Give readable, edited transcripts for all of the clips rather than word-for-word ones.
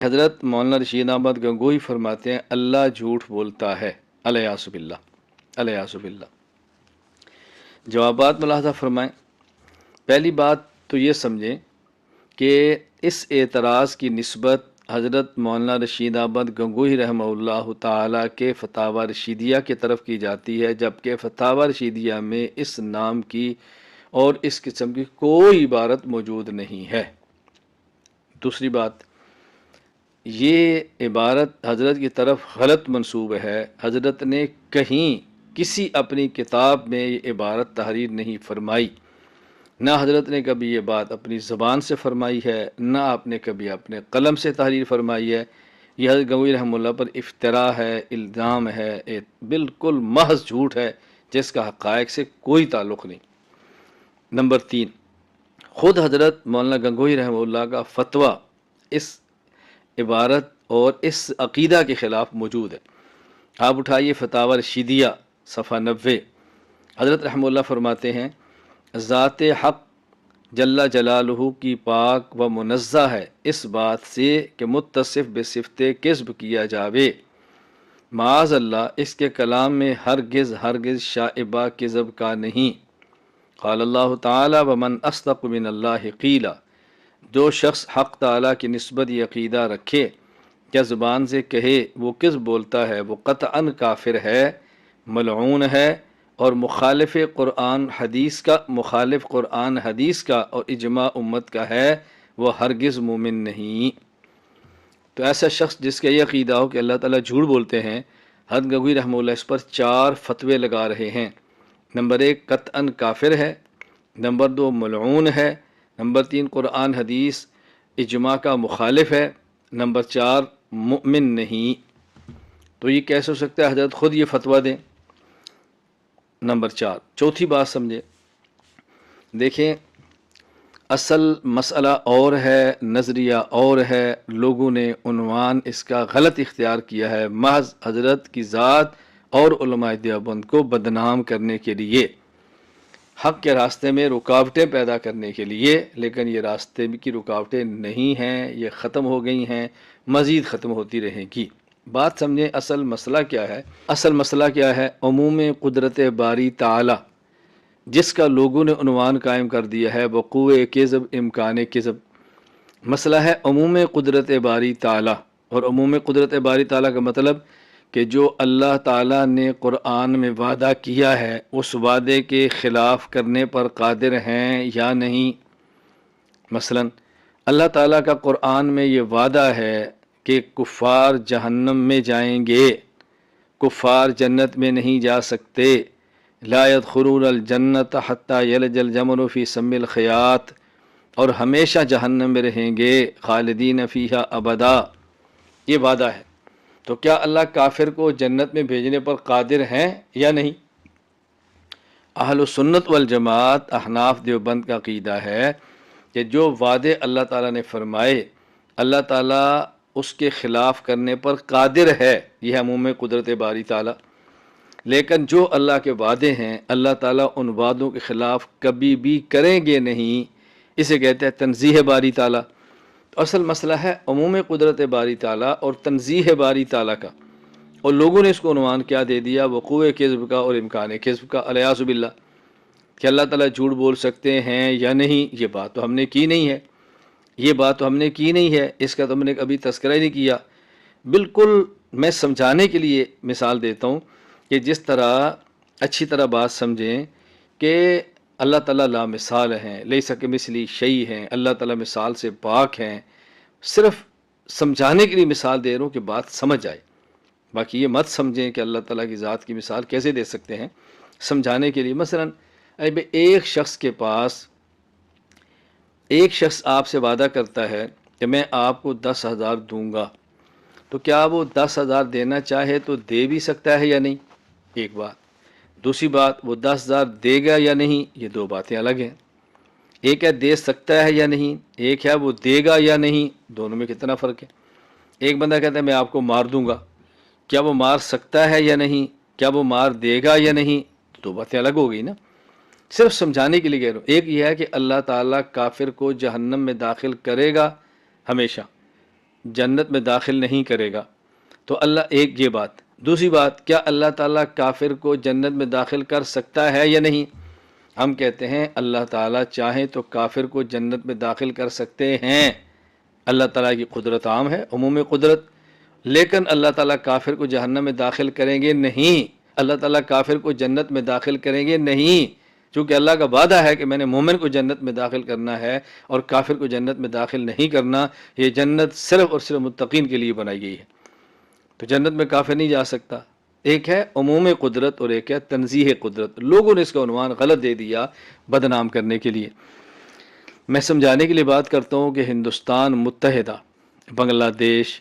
حضرت مولانا رشید احمد گنگوہی فرماتے ہیں اللہ جھوٹ بولتا ہے، الیاذ باللہ، الیاذ باللہ۔ جوابات ملاحظہ فرمائیں۔ پہلی بات تو یہ سمجھیں کہ اس اعتراض کی نسبت حضرت مولانا رشید احمد گنگوہی رحمہ اللہ تعالیٰ کے فتاوی رشیدیہ کی طرف کی جاتی ہے، جبکہ فتاوی رشیدیہ میں اس نام کی اور اس قسم کی کوئی عبارت موجود نہیں ہے۔ دوسری بات، یہ عبارت حضرت کی طرف غلط منسوب ہے۔ حضرت نے کہیں کسی اپنی کتاب میں یہ عبارت تحریر نہیں فرمائی، نہ حضرت نے کبھی یہ بات اپنی زبان سے فرمائی ہے، نہ آپ نے کبھی اپنے قلم سے تحریر فرمائی ہے۔ یہ حضرت گنگوہی رحمہ اللہ پر افتراء ہے، الزام ہے، بالکل محض جھوٹ ہے جس کا حقائق سے کوئی تعلق نہیں۔ نمبر 3، خود حضرت مولانا گنگوہی رحمہ اللہ کا فتویٰ اس عبارت اور اس عقیدہ کے خلاف موجود ہے۔ آپ اٹھائیے فتاوی رشیدیہ صفحہ 90۔ حضرت رحمہ اللہ فرماتے ہیں ذات حق جل جلالہ کی پاک و منزہ ہے اس بات سے کہ متصف بصفت کذب کیا جاوے، معاذ اللہ اس کے کلام میں ہرگز شائبہ کذب کا نہیں۔ قال اللہ تعالی ومن اصدق من اللہ قیلا، جو شخص حق تعالیٰ کی نسبت یہ عقیدہ رکھے یا زبان سے کہے وہ کذب بولتا ہے، وہ قطعاً کافر ہے، ملعون ہے، اور مخالف قرآن حدیث کا اور اجماع امت کا ہے، وہ ہرگز مومن نہیں۔ تو ایسا شخص جس کا یہ عقیدہ ہو کہ اللہ تعالیٰ جھوٹ بولتے ہیں، حضرت گنگوہی رحمہ اللہ اس پر 4 فتوے لگا رہے ہیں۔ نمبر 1، قطعاً کافر ہے۔ نمبر 2، ملعون ہے۔ نمبر 3، قرآن حدیث اجماع کا مخالف ہے۔ نمبر 4، مؤمن نہیں۔ تو یہ کیسے ہو سکتا ہے حضرت خود یہ فتویٰ دیں؟ نمبر 4، چوتھی بات سمجھے، دیکھیں اصل مسئلہ اور ہے، نظریہ اور ہے، لوگوں نے عنوان اس کا غلط اختیار کیا ہے محض حضرت کی ذات اور علماء دیوبند کو بدنام کرنے کے لیے، حق کے راستے میں رکاوٹیں پیدا کرنے کے لیے، لیکن یہ راستے کی رکاوٹیں نہیں ہیں، یہ ختم ہو گئی ہیں، مزید ختم ہوتی رہیں گی۔ بات سمجھیں اصل مسئلہ کیا ہے۔ اصل مسئلہ کیا ہے؟ عموم قدرت باری تعالی جس کا لوگوں نے عنوان قائم کر دیا ہے وقوع کذب امکان کذب۔ مسئلہ ہے عموم قدرت باری تعالی، اور عموم قدرت باری تعالی کا مطلب کہ جو اللہ تعالیٰ نے قرآن میں وعدہ کیا ہے اس وعدے کے خلاف کرنے پر قادر ہیں یا نہیں۔ مثلا اللہ تعالیٰ کا قرآن میں یہ وعدہ ہے کہ کفار جہنم میں جائیں گے، کفار جنت میں نہیں جا سکتے، لا يدخلون الجنت حتی یلج الجمل فی سم الخیاط، اور ہمیشہ جہنم میں رہیں گے، خالدین فیہا ابدا، یہ وعدہ ہے۔ تو کیا اللہ کافر کو جنت میں بھیجنے پر قادر ہیں یا نہیں؟ اہل سنت والجماعت احناف دیوبند کا عقیدہ ہے کہ جو وعدے اللہ تعالیٰ نے فرمائے اللہ تعالیٰ اس کے خلاف کرنے پر قادر ہے، یہ ہے عموم قدرت باری تعالیٰ۔ لیکن جو اللہ کے وعدے ہیں اللہ تعالیٰ ان وعدوں کے خلاف کبھی بھی کریں گے نہیں، اسے کہتے ہیں تنزیہ باری تعالیٰ۔ تو اصل مسئلہ ہے عموم قدرت باری تعالیٰ اور تنزیہ باری تعالیٰ کا، اور لوگوں نے اس کو عنوان کیا دے دیا وقوع کذب کا اور امکان کذب کا، الیاذ باللہ، کہ اللہ تعالیٰ جھوٹ بول سکتے ہیں یا نہیں۔ یہ بات تو ہم نے کی نہیں ہے، یہ بات تو ہم نے کی نہیں ہے، اس کا تو ہم نے کبھی تذکرہ ہی نہیں کیا۔ بالکل میں سمجھانے کے لیے مثال دیتا ہوں کہ جس طرح اچھی طرح بات سمجھیں کہ اللہ تعالیٰ لا مثال ہیں، لیس کمثلہ شیء ہیں، اللہ تعالیٰ مثال سے پاک ہیں۔ صرف سمجھانے کے لیے مثال دے رہا ہوں کہ بات سمجھ آئے، باقی یہ مت سمجھیں کہ اللہ تعالیٰ کی ذات کی مثال کیسے دے سکتے ہیں۔ سمجھانے کے لیے مثلا ایک شخص کے پاس ایک شخص آپ سے وعدہ کرتا ہے کہ میں آپ کو 10,000 دوں گا، تو کیا وہ 10,000 دینا چاہے تو دے بھی سکتا ہے یا نہیں؟ ایک بات۔ دوسری بات، وہ 10,000 دے گا یا نہیں، یہ 2 باتیں الگ ہیں۔ ایک ہے دے سکتا ہے یا نہیں، ایک ہے وہ دے گا یا نہیں، دونوں میں کتنا فرق ہے۔ ایک بندہ کہتا ہے میں آپ کو مار دوں گا، کیا وہ مار سکتا ہے یا نہیں، کیا وہ مار دے گا یا نہیں، 2 باتیں الگ ہو گئی نا۔ صرف سمجھانے کے لیے کہہ رہا ہوں۔ ایک یہ ہے کہ اللہ تعالیٰ کافر کو جہنم میں داخل کرے گا ہمیشہ، جنت میں داخل نہیں کرے گا۔ تو اللہ، ایک یہ بات۔ دوسری بات، کیا اللہ تعالیٰ کافر کو جنت میں داخل کر سکتا ہے یا نہیں؟ ہم کہتے ہیں اللہ تعالیٰ چاہیں تو کافر کو جنت میں داخل کر سکتے ہیں۔ اللہ تعالیٰ کی قدرت عام ہے، عموم قدرت، لیکن اللہ تعالیٰ کافر کو جہنم میں داخل کریں گے نہیں۔ اللہ تعالیٰ کافر کو جنت میں داخل کریں گے نہیں، چونکہ اللہ کا وعدہ ہے کہ میں نے مومن کو جنت میں داخل کرنا ہے اور کافر کو جنت میں داخل نہیں کرنا۔ یہ جنت صرف اور صرف متقین کے لیے بنائی گئی ہے، تو جنت میں کافر نہیں جا سکتا۔ ایک ہے عموم قدرت اور ایک ہے تنزیہ قدرت۔ لوگوں نے اس کا عنوان غلط دے دیا بدنام کرنے کے لیے۔ میں سمجھانے کے لیے بات کرتا ہوں کہ ہندوستان متحدہ، بنگلہ دیش،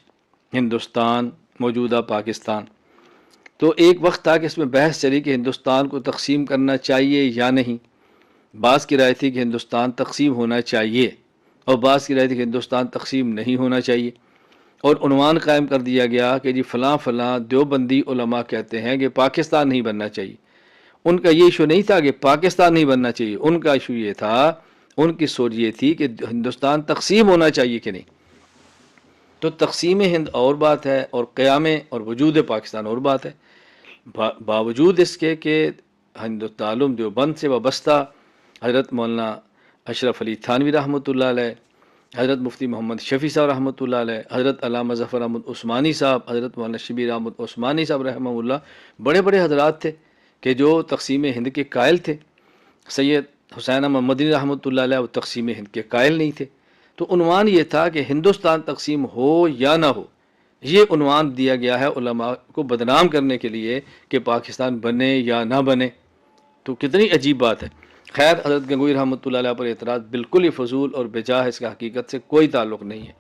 ہندوستان، موجودہ پاکستان، تو ایک وقت تھا کہ اس میں بحث چلی کہ ہندوستان کو تقسیم کرنا چاہیے یا نہیں۔ بعض کی رائے تھی کہ ہندوستان تقسیم ہونا چاہیے اور بعض کی رائے تھی کہ ہندوستان تقسیم نہیں ہونا چاہیے، اور عنوان قائم کر دیا گیا کہ جی فلاں فلاں دیوبندی علماء کہتے ہیں کہ پاکستان نہیں بننا چاہیے۔ ان کا یہ ایشو نہیں تھا کہ پاکستان نہیں بننا چاہیے، ان کا ایشو یہ تھا، ان کی سوچ یہ تھی کہ ہندوستان تقسیم ہونا چاہیے کہ نہیں۔ تو تقسیم ہند اور بات ہے اور قیام اور وجود پاکستان اور بات ہے۔ باوجود اس کے کہ دارالعلوم دیوبند سے وابستہ حضرت مولانا اشرف علی تھانوی رحمۃ اللہ علیہ، حضرت مفتی محمد شفیع صاحب رحمۃ اللہ علیہ، حضرت علامہ ظفر احمد عثمانی صاحب، حضرت مولانا شبیر احمد عثمانی صاحب رحمہ اللہ، بڑے بڑے حضرات تھے کہ جو تقسیم ہند کے قائل تھے۔ سید حسین احمد مدنی رحمۃ اللہ علیہ وہ تقسیم ہند کے قائل نہیں تھے۔ تو عنوان یہ تھا کہ ہندوستان تقسیم ہو یا نہ ہو، یہ عنوان دیا گیا ہے علماء کو بدنام کرنے کے لیے کہ پاکستان بنے یا نہ بنے۔ تو کتنی عجیب بات ہے۔ خیر، حضرت گنگوئی رحمۃ اللہ علیہ پر اعتراض بالکل ہی فضول اور بجا ہے، اس کا حقیقت سے کوئی تعلق نہیں ہے۔